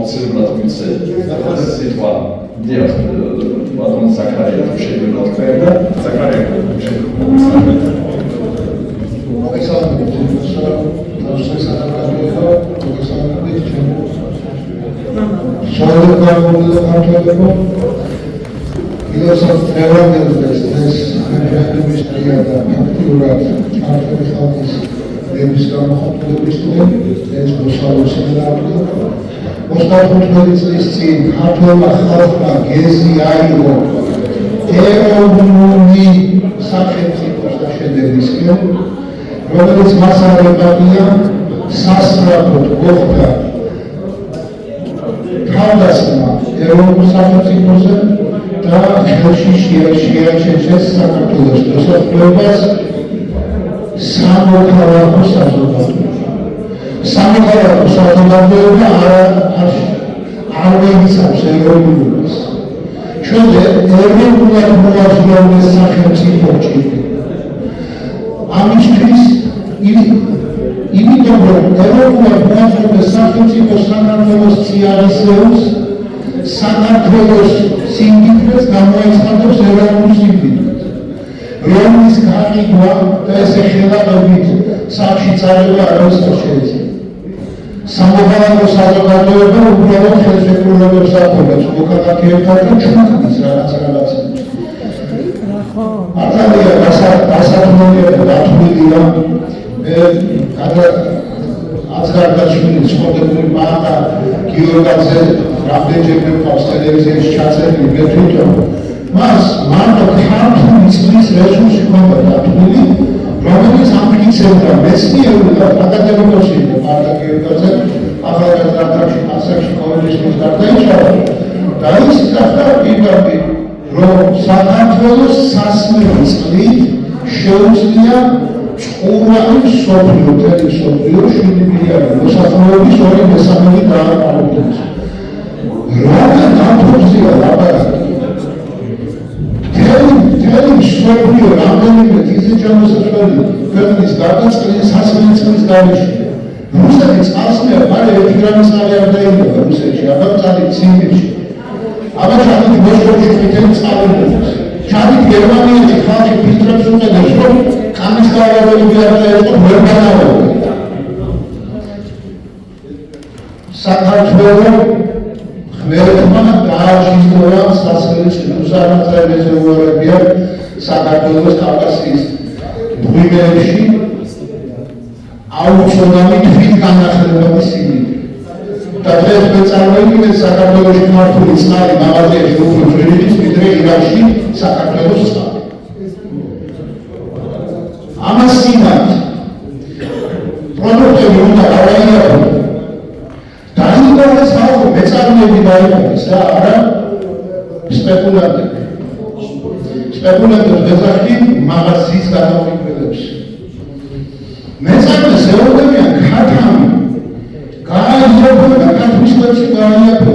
აუცილებლად მიცე სიტყვა დიახ ბატონ ზაქარია შეიძლება თქვენ და ზაქარია Ostatnio წლისწინ ქართულმა ხალხმა გეზი აიღო ეროვნული სახელმწიფოს დაშენებისკენ, რომელიც მას არებია სასწრაფოდ მოხდა თავდასხმა ეროვნულ სახელმწიფოზე და ხელში შეაჩენჩეს საქართველოს დასახლებას სამოქალაქო საზოგადოება. სამოქალაქო საზოგადოება არ მეიცავს ეროვნულობას. ჩვენზე ეროვნულად მოაზროვნეს სახელმწიფო ჭირდება. ამისთვის იმიტომ რომ ეროვნულად მოაზროვნეს სახელმწიფო საქართველოს წიაღისეულს, საქართველოს სიმდიდრეს გამოაცხადებს ეროვნულ სიმდიდრეს, რომლის გაყიდვა და ესე ხელადობით სახში წარება არავის არ შეიძლება. სამოქალაქო საზოგადოება უბრალოდ ხელშეკრულებებს აფორმებს მოქალაქეებთან და ჩუქნის რაღაც. მართალია გასათმოვია დათვლილია აზრდაშვილი ცხოვრებული მამა გიორგაძე რამდენჯერმე ყავს ტელევიზიაში ჩაწერილი მე თვითონ მას მარტო ქართული წყლის რესურსი ჰქონდა დათვლილი, რომელიც ამტკიცებდა მეცნიერული და აკადემიკოსი მარტო გიორგაძე ახალგაზრდობაში ასაკში კომუნიზმის გარდაიცვალა და ის გახდა პირდაპირ რომ საქართველოს სასმელი წყლით შეუძლია წყურვანი მსოფლიო, მთელი მსოფლიო 7 მილიონი მოსახლეობის 2/3 დააყენოს. რა დამფუძნია ლაპარაკი? მთელი მსოფლიო რამდენიმე თვითჯამოსაშველი ქვეყნის გარდაწყლის სასმელი წყლის გარეშე. რუსეთი წყალსმეა მალე ერთგრამის წყალი არ დაიღება რუსეთში, აბა წყალი ციმბირში. აბა ჩადით მოსკოვში ყვითელი წყალი მოდის. ჩადით გერმანიაში ხალხი ფილტრებს უყენებს, რომ კამის გავალები არ დაეწყო ვერგანაობა. საქართველო ღმერთმა დააჩინო სასმელი რუსანაცრებეზე უარებია საქართველოს კავკასიის მღვიმეებში აუცილებელი თვით განახლებადი სიმდიდრე. და დღეს მე წარმოიდგინეთ საქართველოში ქართული წყალი მაღაზიაში უფრო ძვირის ვიდრე ირანში საქართველოს წყალი. ამას სიმათ პროდუქტები უნდა გავაიაროთ. დაინტერესებს ხალხი მეწარმეები დაიყვანეს და არა სპეკულანტები. სპეკულანტებს ბეძახი მაღაზიის გადამფიქრებებს. მეწარმეს ეუბნებიან ქათამი გააიარებო და ქათმის კვეთში გააიარებო.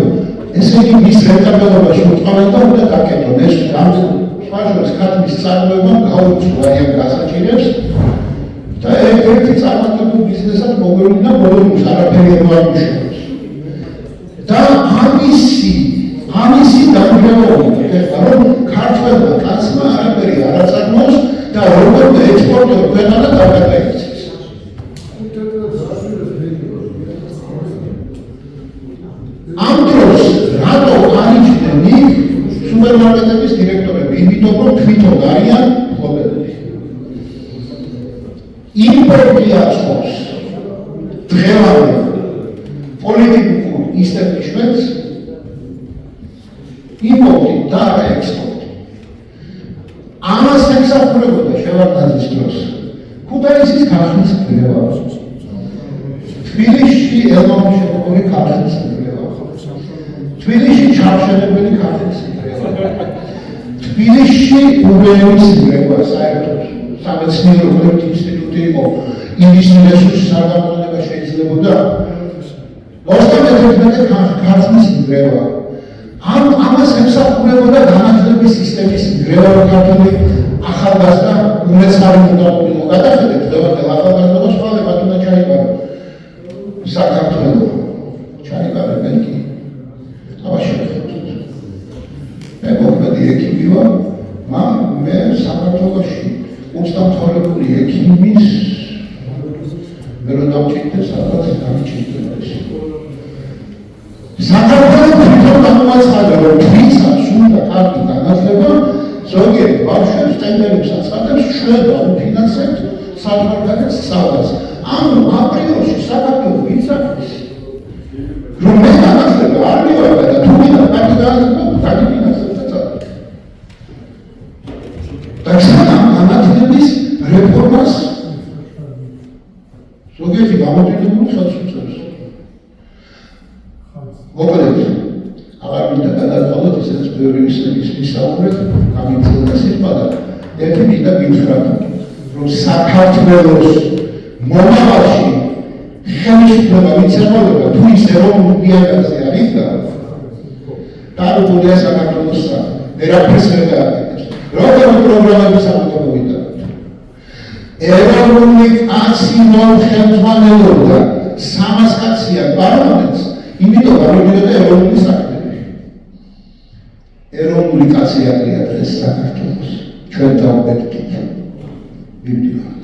ესე იგი მის რენტაბელობას უტყავენ და უნდა დაკეტონ. ეს სხვაშორის ქათმის წარმოება გაუწვა ამ გასაჭირებს და ერთ-ერთი წარმატებულ ბიზნესად მოგვევლინდა ბოლომდე არაფერი არ მოამუშავებს. და ამისი დამგრევია, რომ ქართველმა კაცმა არაფერი არ აწარმოოს და როგორ ექსპორტერ ქვეყანა დაგატეხეს. ამ დროს რატო არიჩნდნენ იქ სუპერმარკეტების დირექტორები? იმიტომ რომ თვითონ არიან მფლობელები. იმპორტი აწყობს დღევანდელ პოლიტიკურ ისტაბლიშმენტს, იმპორტი და არა ექსპორტი. ამას ემსახურებოდა შევარდნაძის დროს ქუთაისის ქარხნის კრება, თბილისში ელმომის შეფოთებული ქარხნის კრება, თბილისში ჩამშენებელი ქარხნის კრება, თბილისში უბეების კრება, საერთოდ სამეცნიერო ინსტიტუტი იყო, იმის რესურსის არ გამოყენება შეიძლებოდა. 31 ქარხნის კრება. ამას ემსახურებოდა განათლების სისტემის კრება, ქართული ახალგაზრდა უმეცარი უნდა ყოფილიყო. გადახედეთ დღევანდელ ახალგაზრდობას ხვალე მათ უნდა ჩაიბარო. საქართველო ჩაიბარებენ კი მიდიო, მე საქართველოში უსამთავრებელი ექიმის მე რომ დავჭირდე სადღაც გამჭირდება ეს. საქართველოს თვითონ გამოაცხადა, რომ ვისაც უნდა კარგი განათლება, ზოგიერთ ბავშვებს ტემპერებს აცხადებს, შვება უფინანსებთ საფრანგეთს სწავლას. ანუ აპრიორში საქართველოს ვიცახის, რომ მე განათლება არ მივიღებ და თუ მინდა კარგი განათლება, კარგი ფინანსებთ წავალ. და ჩვენ განათლების რეფორმას ზოგიერთი გამოდიდებული ხელშეუწევს. მოკლედ, აღარ მინდა გადავყოლოთ ისეთ ბევრი ისების ვისაუბრეთ, გამიწევდა სიტყვა. ერთი მინდა გითხრათ, რომ საქართველოს მომავალში ხელისუფლება მიცემულობა თუ ის ეროვნულ ნიადაგზე არის დარღვეულია საქართველოს სახე. ვერაფერს ვერ გააკეთებს. როგორ პროგრამების ამოწმებიდან ეროვნული კაცი მომხელთმანელობდა 300 კაცია პარლამენტს, იმიტომ გამიგდა ეროვნული საქმეები. ეროვნული კაცი არის დღეს საქართველოს. ჩვენ დავბედით. მივდივართ.